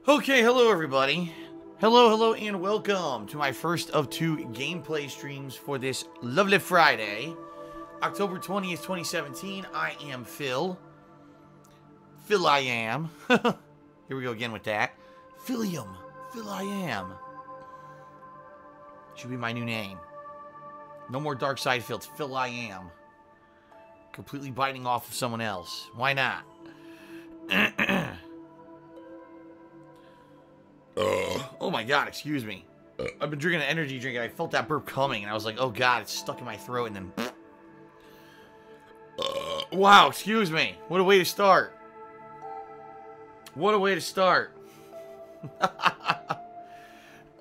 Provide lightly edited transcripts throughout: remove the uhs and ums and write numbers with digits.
Okay, hello everybody. Hello, and welcome to my first of two gameplay streams for this lovely Friday, October 20th, 2017. I am Phil. Phil I am. Here we go again with that. Philium. Phil I am. Should be my new name. No more Dark Side Phil. It's Phil I am. Completely biting off of someone else. Why not? Oh my god, excuse me. I've been drinking an energy drink and I felt that burp coming and I was like, oh god, it's stuck in my throat and then... wow, excuse me. What a way to start. What a way to start.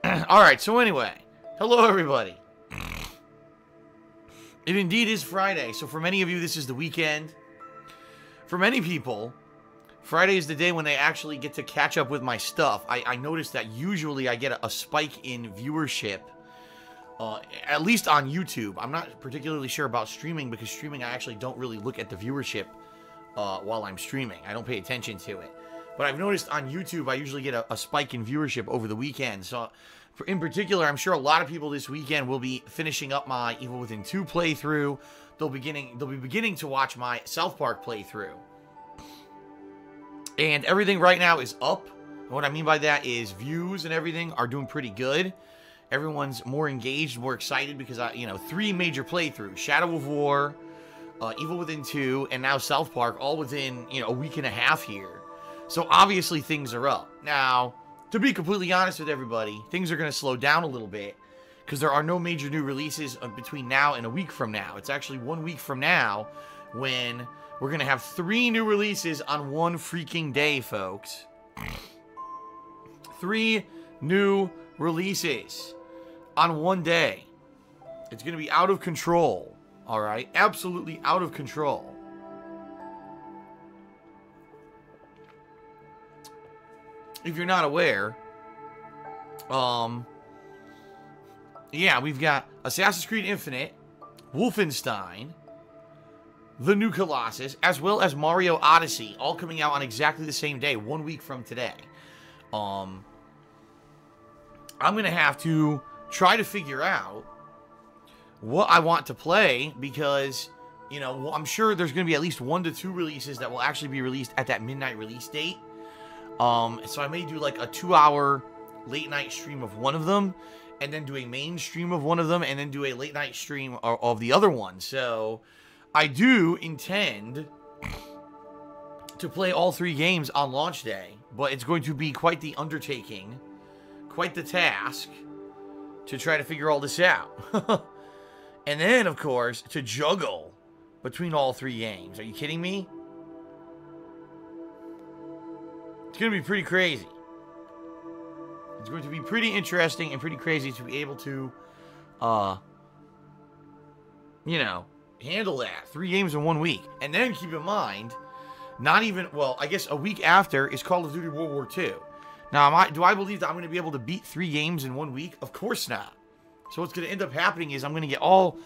Alright, so anyway. Hello everybody. It indeed is Friday, so for many of you this is the weekend. For many people... Friday is the day when they actually get to catch up with my stuff. I noticed that usually I get a spike in viewership, at least on YouTube. I'm not particularly sure about streaming because streaming I actually don't really look at the viewership while I'm streaming. I don't pay attention to it. But I've noticed on YouTube I usually get a spike in viewership over the weekend. So in particular, I'm sure a lot of people this weekend will be finishing up my Evil Within 2 playthrough. They'll be beginning to watch my South Park playthrough. And everything right now is up. And what I mean by that is views and everything are doing pretty good. Everyone's more engaged, more excited because, 3 major playthroughs. Shadow of War, Evil Within 2, and now South Park, all within, a week and a half here. So obviously things are up. Now, to be completely honest with everybody, things are going to slow down a little bit because there are no major new releases between now and a week from now. It's actually 1 week from now when... we're going to have 3 new releases on one freaking day, folks. 3 new releases on one day. It's going to be out of control. All right? Absolutely out of control. If you're not aware, yeah, we've got Assassin's Creed Infinite, Wolfenstein, The New Colossus, as well as Mario Odyssey, all coming out on exactly the same day, 1 week from today. I'm going to have to try to figure out what I want to play because, I'm sure there's going to be at least 1 to 2 releases that will actually be released at that midnight release date. So I may do like a 2-hour late night stream of one of them, and then do a main stream of one of them, and then do a late night stream of the other one. So... I do intend to play all 3 games on launch day, but it's going to be quite the undertaking, quite the task to try to figure all this out. And then, of course, to juggle between all 3 games. Are you kidding me? It's going to be pretty crazy. It's going to be pretty interesting and pretty crazy to be able to, handle that. 3 games in 1 week. And then keep in mind, not even, well, I guess a week after is Call of Duty World War II. Now, do I believe that I'm going to be able to beat 3 games in 1 week? Of course not. So what's going to end up happening is I'm going to get all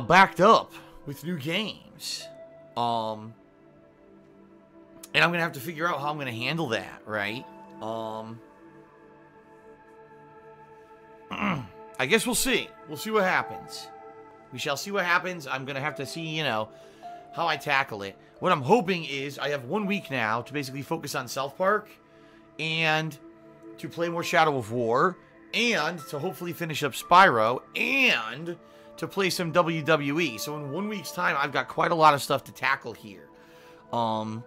backed up with new games. And I'm going to have to figure out how I'm going to handle that, right? I guess we'll see. We'll see what happens. We shall see what happens. I'm going to have to see, how I tackle it. What I'm hoping is I have 1 week now to basically focus on South Park and to play more Shadow of War and to hopefully finish up Spyro and to play some WWE. So in 1 week's time, I've got quite a lot of stuff to tackle here. What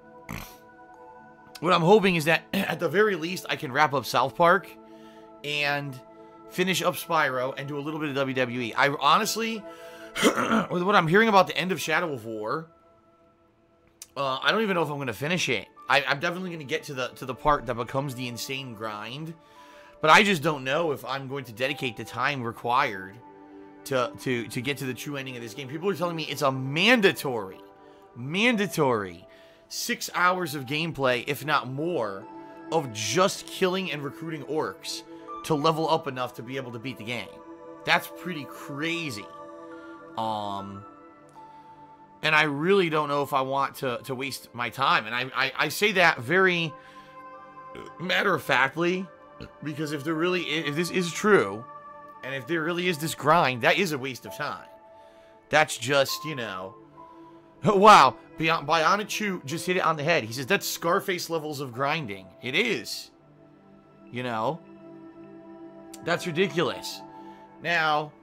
I'm hoping is that at the very least, I can wrap up South Park and finish up Spyro and do a little bit of WWE. I honestly... with what I'm hearing about the end of Shadow of War, I don't even know if I'm going to finish it. I'm definitely going to get to the part that becomes the insane grind, but I just don't know if I'm going to dedicate the time required to get to the true ending of this game. People are telling me it's a mandatory 6 hours of gameplay, if not more, of just killing and recruiting orcs to level up enough to be able to beat the game. That's pretty crazy. And I really don't know if I want to waste my time. And I say that very matter-of-factly, because if this is true, and if there really is this grind, that is a waste of time. That's just, you know... Wow, Bionichu just hit it on the head. He says, that's Scarface levels of grinding. It is. You know? That's ridiculous. Now,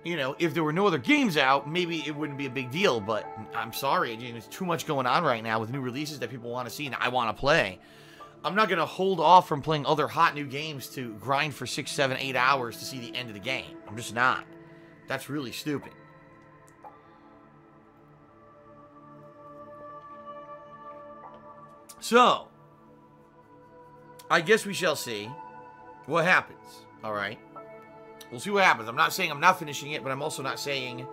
you know, if there were no other games out, maybe it wouldn't be a big deal, but I'm sorry, there's too much going on right now with new releases that people want to see and I want to play. I'm not going to hold off from playing other hot new games to grind for 6, 7, 8 hours to see the end of the game. I'm just not. That's really stupid. So, I guess we shall see what happens, alright? We'll see what happens. I'm not saying I'm not finishing it, but I'm also not saying, you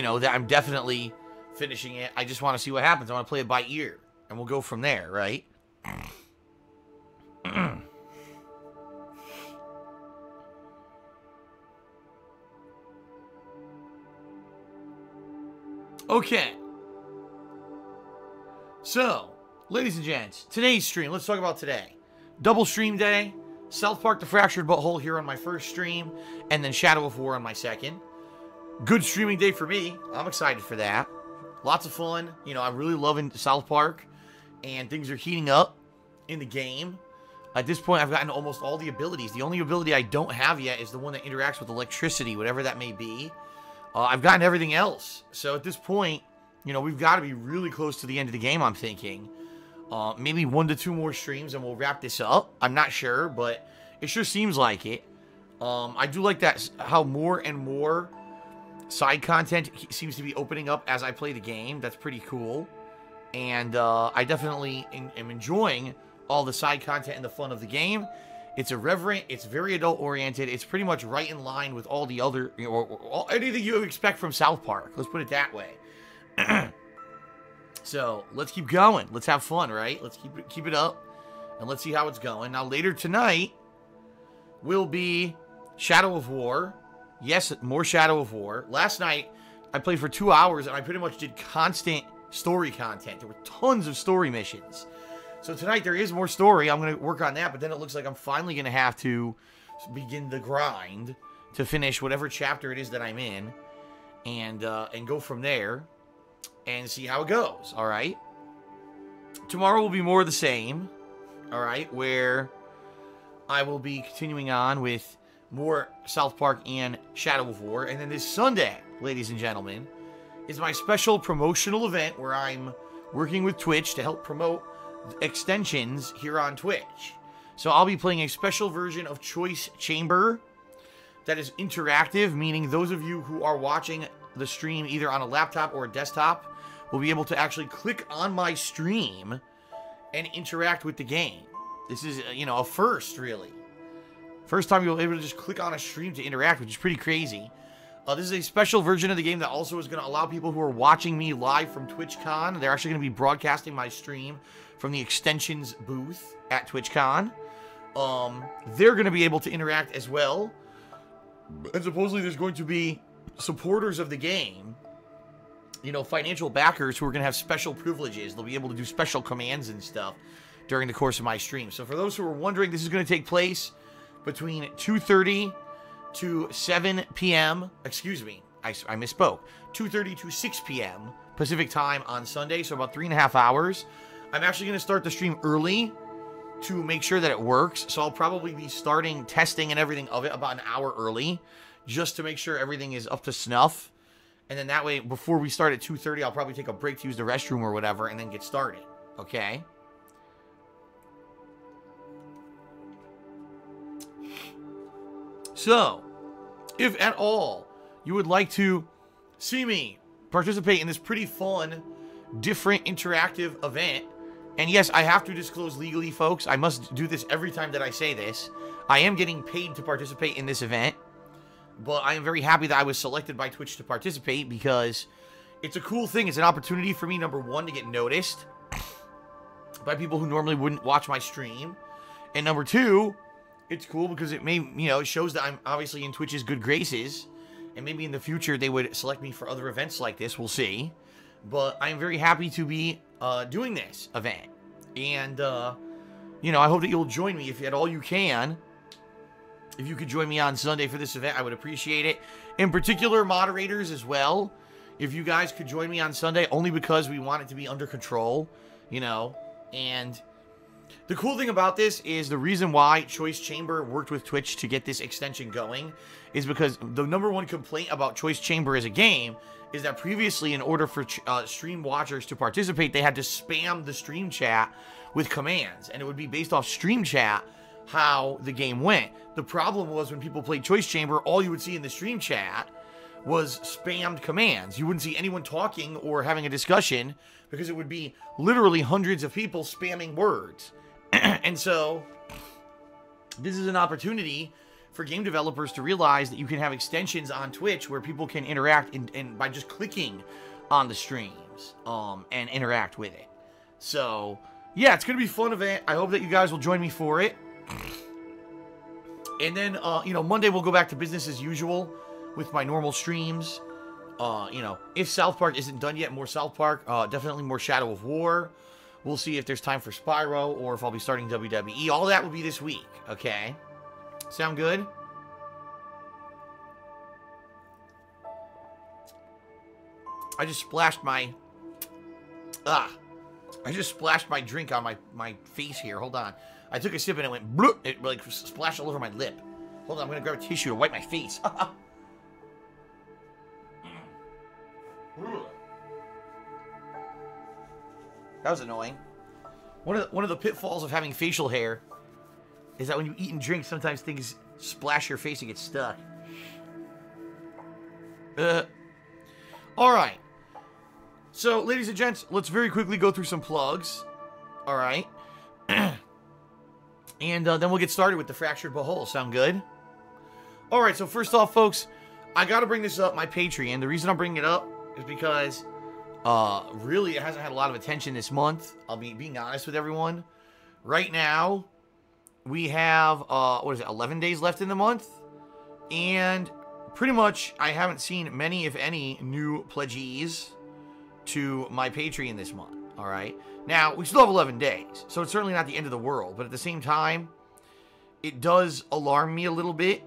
know, that I'm definitely finishing it. I just want to see what happens. I want to play it by ear, and we'll go from there, right? Okay. So, ladies and gents, today's stream, let's talk about today. Double stream day, South Park The Fractured Butthole here on my first stream, and then Shadow of War on my second. Good streaming day for me. I'm excited for that. Lots of fun. You know, I'm really loving South Park, and things are heating up in the game. At this point, I've gotten almost all the abilities. The only ability I don't have yet is the one that interacts with electricity, whatever that may be. I've gotten everything else. So at this point, you know, we've got to be really close to the end of the game, I'm thinking. Maybe 1 to 2 more streams and we'll wrap this up. I'm not sure, but it sure seems like it. I do like that, how more and more side content seems to be opening up as I play the game. That's pretty cool. And I definitely am enjoying all the side content and the fun of the game. It's irreverent. It's very adult-oriented. It's pretty much right in line with all the other, you know, or anything you expect from South Park. Let's put it that way. So, let's keep going. Let's have fun, right? Let's keep it up, and let's see how it's going. Now, later tonight will be Shadow of War. Yes, more Shadow of War. Last night, I played for 2 hours, and I pretty much did constant story content. There were tons of story missions. So tonight, there is more story. I'm going to work on that, but then it looks like I'm finally going to have to begin the grind to finish whatever chapter it is that I'm in, and go from there. And see how it goes, alright? Tomorrow will be more of the same, alright? Where I will be continuing on with more South Park and Shadow of War. And then this Sunday, ladies and gentlemen, is my special promotional event where I'm working with Twitch to help promote extensions here on Twitch. So I'll be playing a special version of Choice Chamber that is interactive, meaning those of you who are watching the stream either on a laptop or a desktop will be able to actually click on my stream and interact with the game. This is, you know, a first, really. First time you'll be able to just click on a stream to interact, which is pretty crazy. This is a special version of the game that also is going to allow people who are watching me live from TwitchCon. They're actually going to be broadcasting my stream from the extensions booth at TwitchCon. They're going to be able to interact as well. And supposedly there's going to be supporters of the game, you know, financial backers who are going to have special privileges. They'll be able to do special commands and stuff during the course of my stream. So for those who are wondering, this is going to take place between 2:30 to 7 p.m. Excuse me, I misspoke. 2:30 to 6 p.m. Pacific time on Sunday, so about 3.5 hours. I'm actually going to start the stream early to make sure that it works. So I'll probably be starting testing and everything of it about an hour early, just to make sure everything is up to snuff. And then that way, before we start at 2:30, I'll probably take a break to use the restroom or whatever, and then get started. Okay? So, if at all you would like to see me participate in this pretty fun, different, interactive event, and yes, I have to disclose legally, folks. I must do this every time that I say this. I am getting paid to participate in this event. But I am very happy that I was selected by Twitch to participate because it's a cool thing. It's an opportunity for me, number one, to get noticed by people who normally wouldn't watch my stream. And number two, it's cool because it may, you know, it shows that I'm obviously in Twitch's good graces. And maybe in the future they would select me for other events like this. We'll see. But I'm very happy to be doing this event. And, you know, I hope that you'll join me if at all you can. If you could join me on Sunday for this event, I would appreciate it. In particular, moderators as well. If you guys could join me on Sunday, only because we want it to be under control, you know. And the cool thing about this is the reason why Choice Chamber worked with Twitch to get this extension going is because the #1 complaint about Choice Chamber as a game is that previously, in order for stream watchers to participate, they had to spam the stream chat with commands, and it would be based off stream chat how the game went. The problem was when people played Choice Chamber, all you would see in the stream chat was spammed commands. You wouldn't see anyone talking or having a discussion because it would be literally hundreds of people spamming words. And so this is an opportunity for game developers to realize that you can have extensions on Twitch where people can interact and by just clicking on the streams and interact with it. So yeah, it's going to be a fun event. I hope that you guys will join me for it. And then, you know, Monday we'll go back to business as usual with my normal streams. You know, if South Park isn't done yet, more South Park. Definitely more Shadow of War. We'll see if there's time for Spyro or if I'll be starting WWE. All that will be this week, okay? Sound good? I just splashed my... I just splashed my drink on my face here. Hold on. I took a sip and it went bloop. It like splashed all over my lip. Hold on, I'm gonna grab a tissue to wipe my face. That was annoying. One of the pitfalls of having facial hair is that when you eat and drink, sometimes things splash your face and get stuck. Alright. So, ladies and gents, let's very quickly go through some plugs. Alright. And then we'll get started with the Fractured Butthole. Sound good? Alright, so first off, folks, I gotta bring this up, my Patreon. The reason I'm bringing it up is because, really, it hasn't had a lot of attention this month. I'll be being honest with everyone. Right now, we have, 11 days left in the month. And pretty much, I haven't seen many, if any, new pledgees to my Patreon this month. Alright? Now, we still have 11 days, so it's certainly not the end of the world. But at the same time, it does alarm me a little bit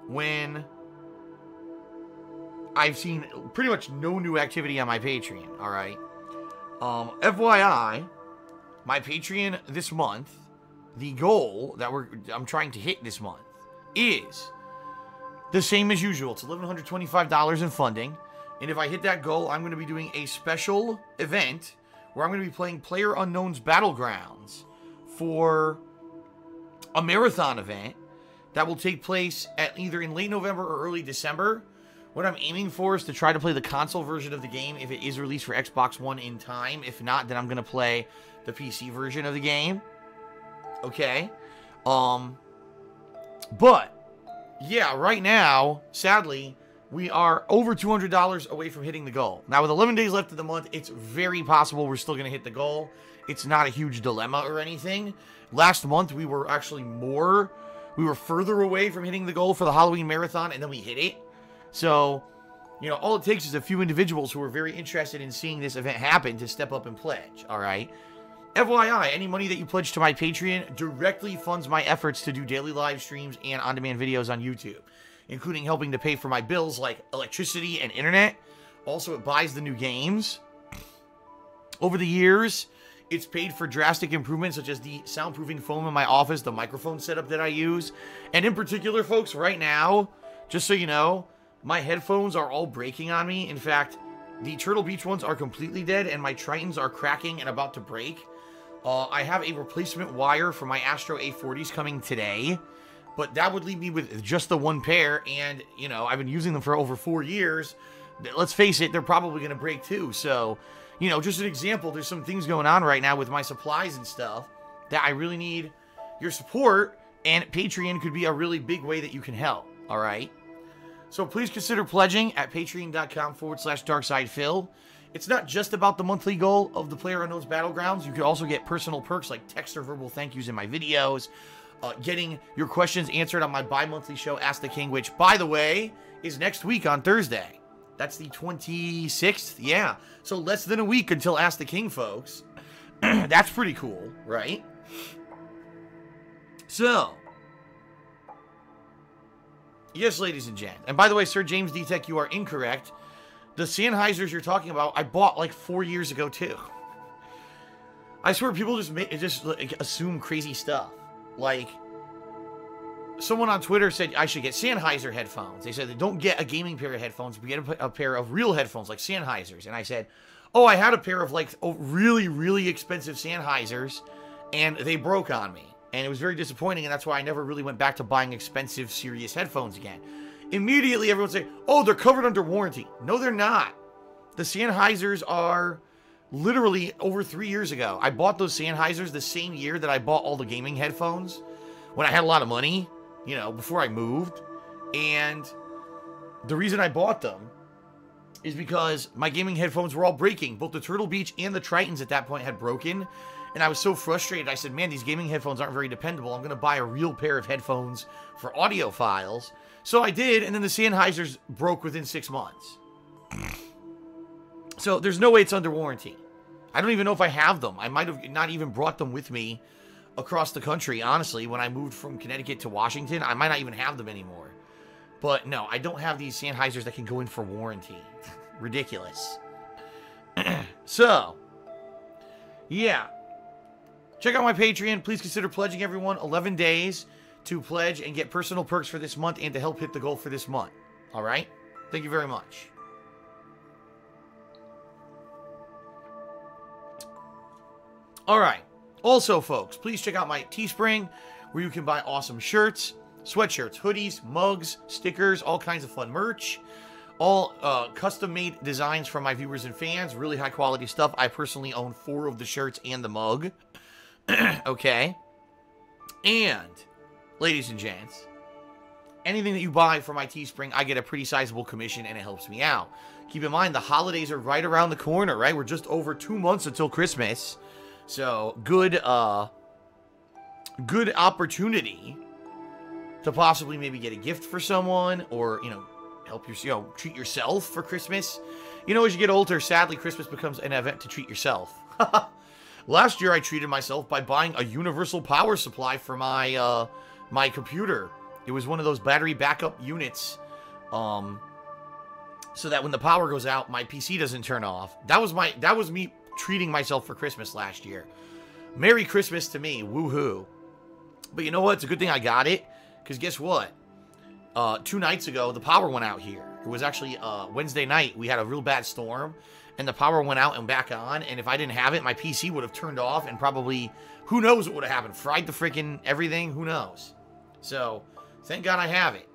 when I've seen pretty much no new activity on my Patreon, alright? FYI, my Patreon this month, the goal that I'm trying to hit this month is the same as usual. It's $1,125 in funding. And if I hit that goal, I'm going to be doing a special event where I'm going to be playing PlayerUnknown's Battlegrounds for a marathon event that will take place at either in late November or early December. What I'm aiming for is to try to play the console version of the game if it is released for Xbox One in time. If not, then I'm going to play the PC version of the game. Okay. But, yeah, right now, sadly, we are over $200 away from hitting the goal. Now, with 11 days left of the month, it's very possible we're still going to hit the goal. It's not a huge dilemma or anything. Last month, we were actually further away from hitting the goal for the Halloween Marathon, and then we hit it. So, you know, all it takes is a few individuals who are very interested in seeing this event happen to step up and pledge, all right? FYI, any money that you pledge to my Patreon directly funds my efforts to do daily live streams and on-demand videos on YouTube, including helping to pay for my bills like electricity and internet. Also, it buys the new games. Over the years, it's paid for drastic improvements such as the soundproofing foam in my office, the microphone setup that I use. And in particular, folks, right now, just so you know, my headphones are all breaking on me. In fact, the Turtle Beach ones are completely dead and my Tritons are cracking and about to break. I have a replacement wire for my Astro A40s coming today. But that would leave me with just the one pair, and, you know, I've been using them for over 4 years. Let's face it, they're probably going to break too. So, you know, just an example, there's some things going on right now with my supplies and stuff that I really need your support, and Patreon could be a really big way that you can help, all right? So please consider pledging at patreon.com/DarksidePhil. It's not just about the monthly goal of the PlayerUnknown's Battlegrounds. You could also get personal perks like text or verbal thank yous in my videos, getting your questions answered on my bi-monthly show, Ask the King, which, by the way, is next week on Thursday. That's the 26th, yeah. So less than a week until Ask the King, folks. That's pretty cool, right? So, yes, ladies and gents. And by the way, Sir James D-Tech, you are incorrect. The Sennheisers you're talking about, I bought like 4 years ago, too. I swear, people just like, assume crazy stuff. Like, someone on Twitter said I should get Sennheiser headphones. They said, don't get a gaming pair of headphones, but get a pair of real headphones, like Sennheisers. And I said, oh, I had a pair of, like, really, really expensive Sennheisers, and they broke on me. And it was very disappointing, and that's why I never really went back to buying expensive, serious headphones again. Immediately, everyone say, oh, they're covered under warranty. No, they're not. The Sennheisers are literally over 3 years ago. I bought those Sennheisers the same year that I bought all the gaming headphones, when I had a lot of money, you know, before I moved. And the reason I bought them is because my gaming headphones were all breaking. Both the Turtle Beach and the Tritons at that point had broken. And I was so frustrated, I said, man, these gaming headphones aren't very dependable. I'm going to buy a real pair of headphones for audio files. So I did, and then the Sennheisers broke within 6 months. So there's no way it's under warranty. I don't even know if I have them. I might have not even brought them with me across the country, honestly. When I moved from Connecticut to Washington, I might not even have them anymore. But no, I don't have these Sennheisers that can go in for warranty. Ridiculous. So, yeah. Check out my Patreon. Please consider pledging, everyone. 11 days to pledge and get personal perks for this month and to help hit the goal for this month. All right? Thank you very much. All right. Also, folks, please check out my Teespring, where you can buy awesome shirts, sweatshirts, hoodies, mugs, stickers, all kinds of fun merch. All custom-made designs from my viewers and fans. Really high-quality stuff. I personally own 4 of the shirts and the mug. Okay? And, ladies and gents, anything that you buy from my Teespring, I get a pretty sizable commission, and it helps me out. Keep in mind, the holidays are right around the corner, right? We're just over 2 months until Christmas. So, good opportunity to possibly maybe get a gift for someone, or, you know, help treat yourself for Christmas. You know, as you get older, sadly, Christmas becomes an event to treat yourself. Last year, I treated myself by buying a universal power supply for my my computer. It was one of those battery backup units, so that when the power goes out, my PC doesn't turn off. That was me treating myself for Christmas last year. Merry Christmas to me, woohoo! But you know what? It's a good thing I got it, because guess what? 2 nights ago, the power went out here. It was actually Wednesday night. We had a real bad storm, and the power went out and back on, and if I didn't have it, my PC would have turned off, and probably, who knows what would have happened? Fried the freaking everything? Who knows? So, thank God I have it.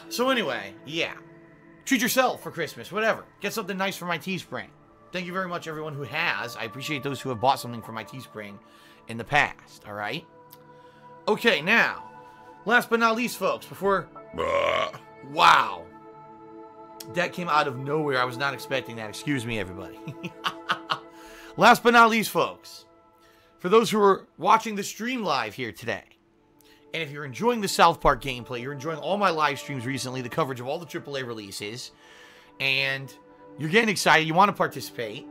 So anyway, yeah. Treat yourself for Christmas, whatever. Get something nice for my Teespring. Thank you very much, everyone who has. I appreciate those who have bought something from my Teespring in the past, all right? Okay, now, last but not least, folks, before... Wow. That came out of nowhere. I was not expecting that. Excuse me, everybody. Last but not least, folks, for those who are watching the stream live here today, and if you're enjoying the South Park gameplay, you're enjoying all my live streams recently, the coverage of all the AAA releases, and you're getting excited, you want to participate,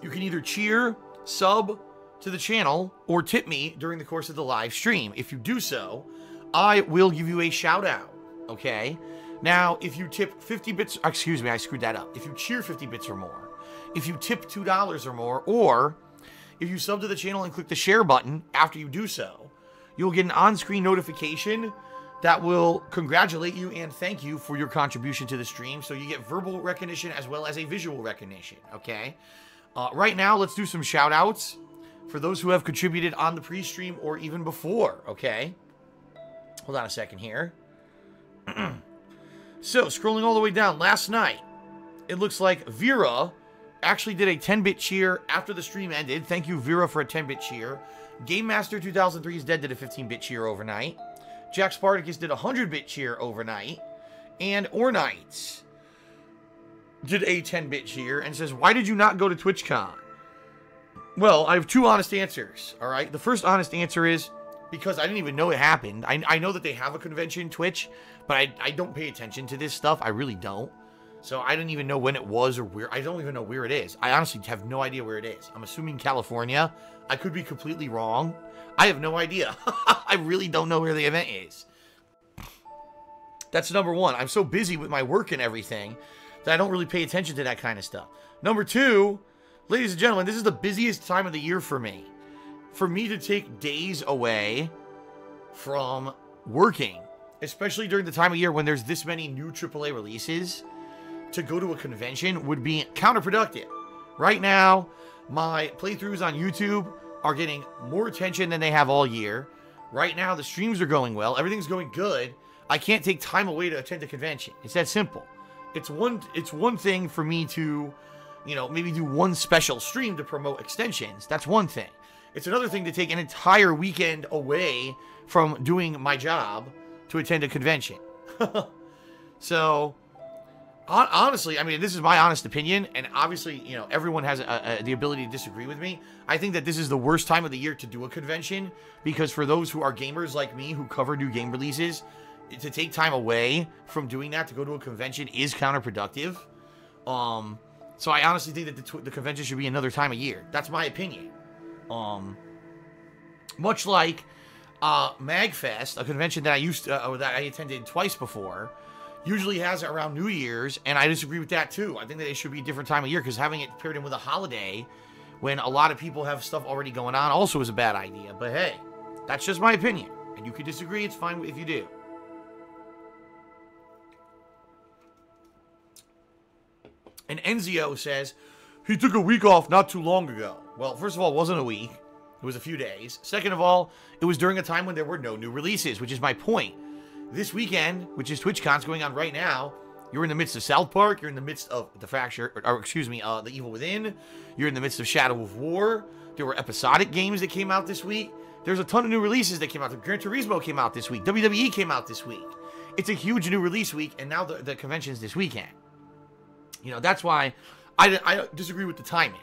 you can either cheer, sub to the channel, or tip me during the course of the live stream. If you do so, I will give you a shout out, okay? Now, if you tip 50 bits, excuse me, I screwed that up. If you cheer 50 bits or more, if you tip $2 or more, or if you sub to the channel and click the share button after you do so, you'll get an on-screen notification that will congratulate you and thank you for your contribution to the stream. So you get verbal recognition as well as a visual recognition, okay? Right now, let's do some shout-outs for those who have contributed on the pre-stream or even before, okay? Hold on a second here. So, scrolling all the way down, last night, it looks like Vera actually did a 10-bit cheer after the stream ended. Thank you, Vera, for a 10-bit cheer. Game Master 2003 is Dead did a 15-bit cheer overnight. Jack Spartacus did a 100-bit cheer overnight. And Ornites did a 10-bit cheer and says, why did you not go to TwitchCon? Well, I have 2 honest answers, all right? The first honest answer is because I didn't even know it happened. I know that they have a convention, Twitch, but I don't pay attention to this stuff. I really don't. So I don't even know when it was or where. I don't even know where it is. I honestly have no idea where it is. I'm assuming California. I could be completely wrong. I have no idea. I really don't know where the event is. That's number one. I'm so busy with my work and everything that I don't really pay attention to that kind of stuff. Number two, ladies and gentlemen, this is the busiest time of the year for me. For me to take days away from working, especially during the time of year when there's this many new AAA releases, to go to a convention would be counterproductive. Right now, my playthroughs on YouTube are getting more attention than they have all year. Right now, the streams are going well. Everything's going good. I can't take time away to attend a convention. It's that simple. It's one thing for me to, you know, maybe do one special stream to promote extensions. That's one thing. It's another thing to take an entire weekend away from doing my job to attend a convention. So, honestly, I mean, this is my honest opinion, and obviously, you know, everyone has the ability to disagree with me. I think that this is the worst time of the year to do a convention, because for those who are gamers like me who cover new game releases, to take time away from doing that to go to a convention is counterproductive. So I honestly think that the convention should be another time of year. That's my opinion. Much like MagFest, a convention that I attended twice before, usually has it around New Year's, and I disagree with that too. I think that it should be a different time of year, because having it paired in with a holiday when a lot of people have stuff already going on also is a bad idea. But hey, that's just my opinion, and you can disagree. It's fine if you do. And Enzio says, he took a week off not too long ago. Well, first of all, it wasn't a week. It was a few days. Second of all, it was during a time when there were no new releases, which is my point. This weekend, which is TwitchCon's going on right now, you're in the midst of South Park, you're in the midst of The Fracture, The Evil Within, you're in the midst of Shadow of War, there were episodic games that came out this week, there's a ton of new releases that came out. Gran Turismo came out this week, WWE came out this week. It's a huge new release week, and now the convention's this weekend. You know, that's why I disagree with the timing.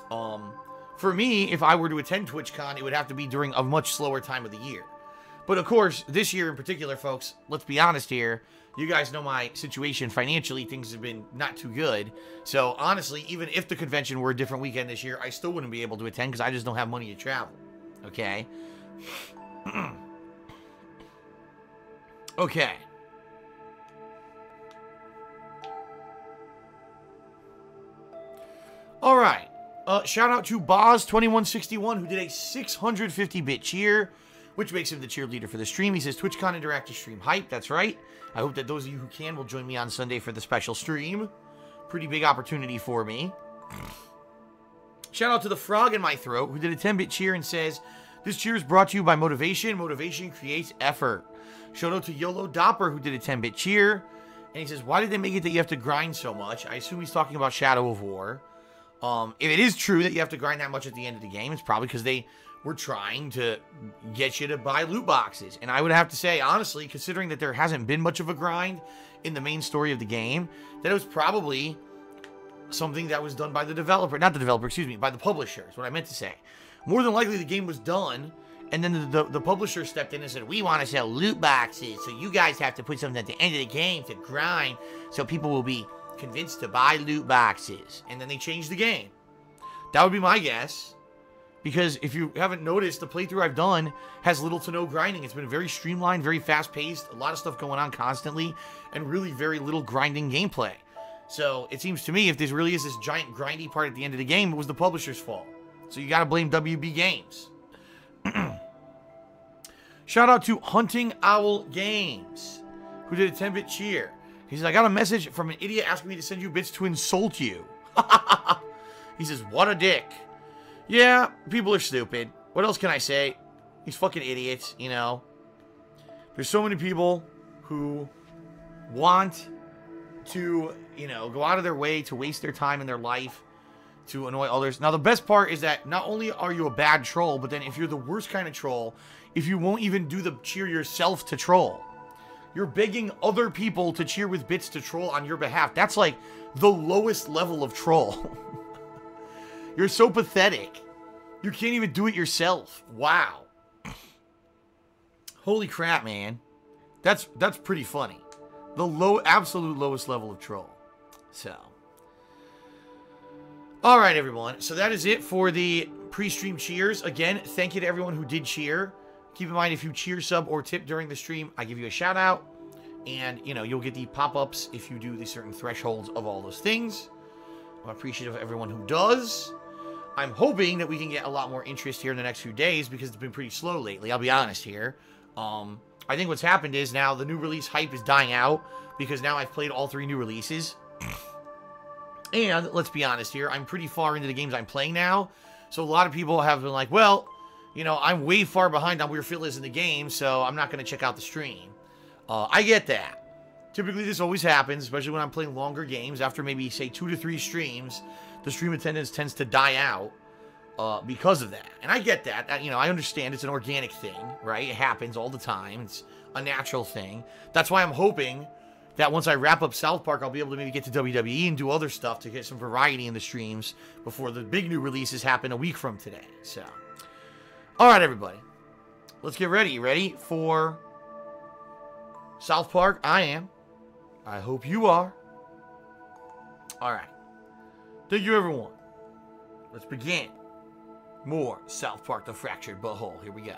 For me, if I were to attend TwitchCon, it would have to be during a much slower time of the year. But of course, this year in particular, folks, let's be honest here. You guys know my situation financially. Things have been not too good. So honestly, even if the convention were a different weekend this year, I still wouldn't be able to attend because I just don't have money to travel. Okay? Okay. All right. Shout out to Boz2161, who did a 650-bit cheer, which makes him the cheerleader for the stream. He says, TwitchCon Interactive Stream Hype. That's right. I hope that those of you who can will join me on Sunday for the special stream. Pretty big opportunity for me. Shout out to the frog in my throat, who did a 10-bit cheer and says, this cheer is brought to you by motivation. Motivation creates effort. Shout out to YOLO Dopper, who did a 10-bit cheer. And he says, why did they make it that you have to grind so much? I assume he's talking about Shadow of War. If it is true that you have to grind that much at the end of the game, it's probably because they were trying to get you to buy loot boxes. And I would have to say, honestly, considering that there hasn't been much of a grind in the main story of the game, that it was probably something that was done by the developer. Not the developer, excuse me, by the publisher is what I meant to say. More than likely, the game was done, and then the publisher stepped in and said, we want to sell loot boxes, so you guys have to put something at the end of the game to grind, so people will be convinced to buy loot boxes. And then they changed the game. That would be my guess. Because if you haven't noticed, the playthrough I've done has little to no grinding. It's been very streamlined, very fast-paced, a lot of stuff going on constantly, and really very little grinding gameplay. So it seems to me if this really is this giant grindy part at the end of the game, it was the publisher's fault. So you gotta blame WB Games. Shout out to Hunting Owl Games, who did a 10-bit cheer. He says, I got a message from an idiot asking me to send you bits to insult you. He says, what a dick. Yeah, people are stupid. What else can I say? These fucking idiots, you know. There's so many people who want to, you know, go out of their way to waste their time in their life to annoy others. Now, the best part is that not only are you a bad troll, but then if you're the worst kind of troll, if you won't even do the cheer yourself to troll, you're begging other people to cheer with bits to troll on your behalf. That's like the lowest level of troll. You're so pathetic. You can't even do it yourself. Wow. Holy crap, man. That's pretty funny. The absolute lowest level of troll. So, all right, everyone. So that is it for the pre-stream cheers. Again, thank you to everyone who did cheer. Keep in mind, if you cheer, sub, or tip during the stream, I give you a shout out. And, you know, you'll get the pop-ups if you do the certain thresholds of all those things. I'm appreciative of everyone who does. I'm hoping that we can get a lot more interest here in the next few days because it's been pretty slow lately. I'll be honest here. I think what's happened is now the new release hype is dying out because now I've played all 3 new releases. And let's be honest here, I'm pretty far into the games I'm playing now. So a lot of people have been like, well, you know, I'm way far behind on where Phil is in the game, so I'm not going to check out the stream. I get that. Typically, this always happens, especially when I'm playing longer games. After maybe, say, 2 to 3 streams, the stream attendance tends to die out because of that. And I get that. You know, I understand it's an organic thing, right? It happens all the time. It's a natural thing. That's why I'm hoping that once I wrap up South Park, I'll be able to maybe get to WWE and do other stuff to get some variety in the streams before the big new releases happen a week from today. So, all right, everybody. Let's get ready. Ready for South Park? I am. I hope you are. All right. Thank you, everyone. Let's begin. More South Park: The Fractured Butthole. Here we go.